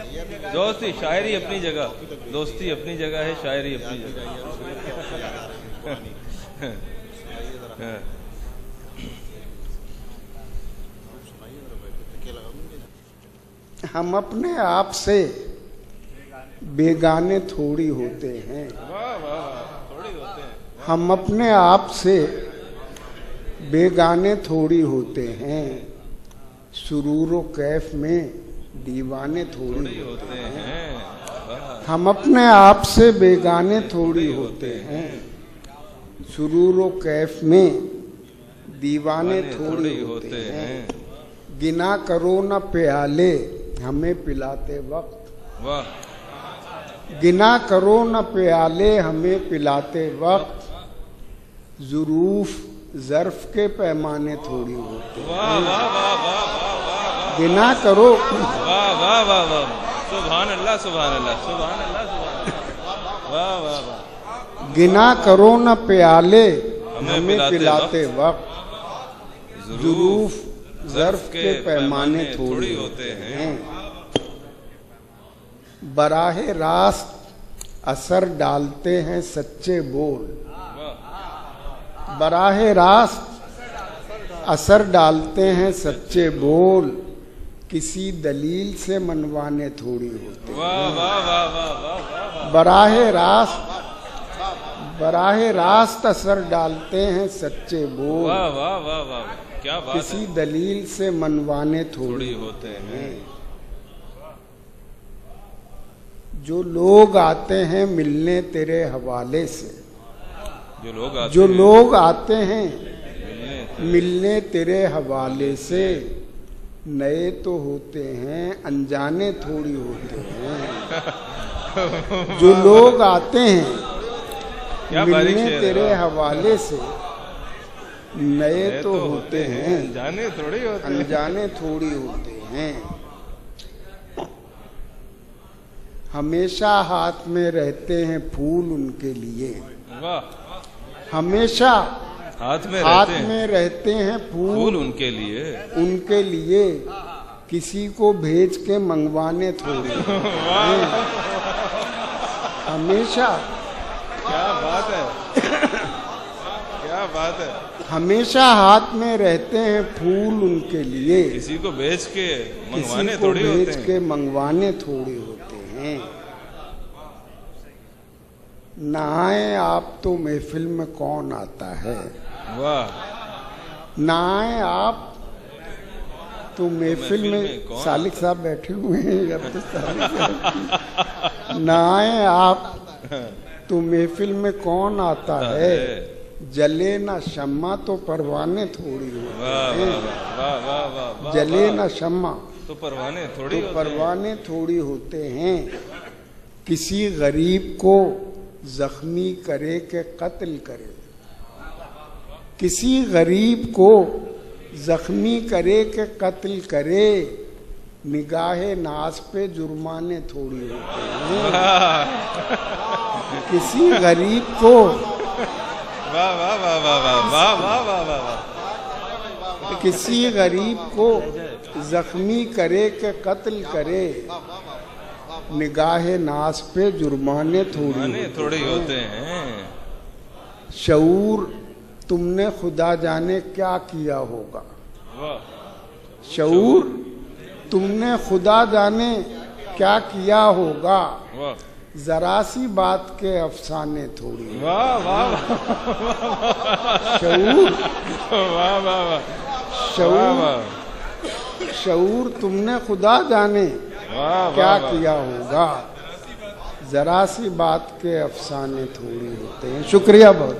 दोस्ती शायरी अपनी जगह, दोस्ती अपनी जगह है, शायरी अपनी जगह। हम अपने आप से बेगाने थोड़ी होते हैं। थोड़ी होते हैं। हम अपने आप से बेगाने थोड़ी होते हैं। सुरूर व कैफ में दीवाने थोड़ी होते हैं। हम अपने आप से बेगाने थोड़ी होते हैं। सुरूर व कैफ में दीवाने थोड़ी होते हैं। गिना करो न प्याले हमें पिलाते वक्त। वाह। गिना करो न प्याले हमें पिलाते वक्त। ज़ुरूफ ज़र्फ के पैमाने थोड़ी होते हैं। वाह वाह वाह वाह वाह। गिना करो। वाह वाह वाह वाह। सुभान अल्लाह सुभान अल्लाह सुभान अल्लाह सुभान अल्लाह। वाह वाह वाह। गिना करो न प्याले हमें पिलाते वक्त। ज़ुरूफ ज़र्फ के पैमाने थोड़ी होते हैं। बराहे रास्त असर डालते हैं सच्चे बोल। बराहे रास्त असर डालते हैं सच्चे बोल। किसी दलील से मनवाने थोड़ी होते हैं। बराहे रास्त असर डालते हैं सच्चे बोल। वाह वाह वाह वाह, क्या बात है। किसी दलील से मनवाने थोड़ी होते हैं। जो लोग आते हैं मिलने तेरे हवाले से। जो लोग आते हैं मिलने तेरे हवाले से। नए तो होते हैं अनजाने थोड़ी होते हैं। जो लोग आते हैं मिलने तेरे हवाले से। नए तो होते हैं अनजाने थोड़ी होते हैं। हमेशा हाथ में रहते हैं फूल उनके लिए। हमेशा हाथ में रहते हैं फूल उनके लिए। उनके लिए किसी को भेज के मंगवाने थोड़ी। हमेशा। क्या बात है, क्या बात है। हमेशा हाथ में रहते हैं फूल उनके लिए। किसी को भेज के मंगवाने थोड़ी होते हैं। भेज के मंगवाने थोड़ी होते हैं। नहाए आप तो महफिल में कौन आता है। वाह। नहाए आप तो महफिल में सालिक साहब बैठे हुए हैं। अब तो नहाए आप तो महफिल में कौन आता है। जले ना शम्मा तो परवाने थोड़ी होते हैं। जले ना शम्मा तो परवाने थोड़ी होते हैं। किसी गरीब को जख्मी करे के कत्ल करे। किसी गरीब को जख्मी करे के कत्ल करे। निगाहे नाज पे जुर्माने थोड़ी होते हैं। किसी गरीब को किसी गरीब को जख्मी करे के कत्ल करे। निगाहे नाज पे जुर्माने थोड़ी होते हैं। शऊर तुमने खुदा जाने क्या किया होगा। शऊर तुमने खुदा जाने क्या किया होगा। जरा सी बात के अफसाने थोड़ी। शऊर तुमने खुदा जाने क्या किया होगा। जरा सी बात के अफसाने थोड़ी होते हैं। शुक्रिया बहुत।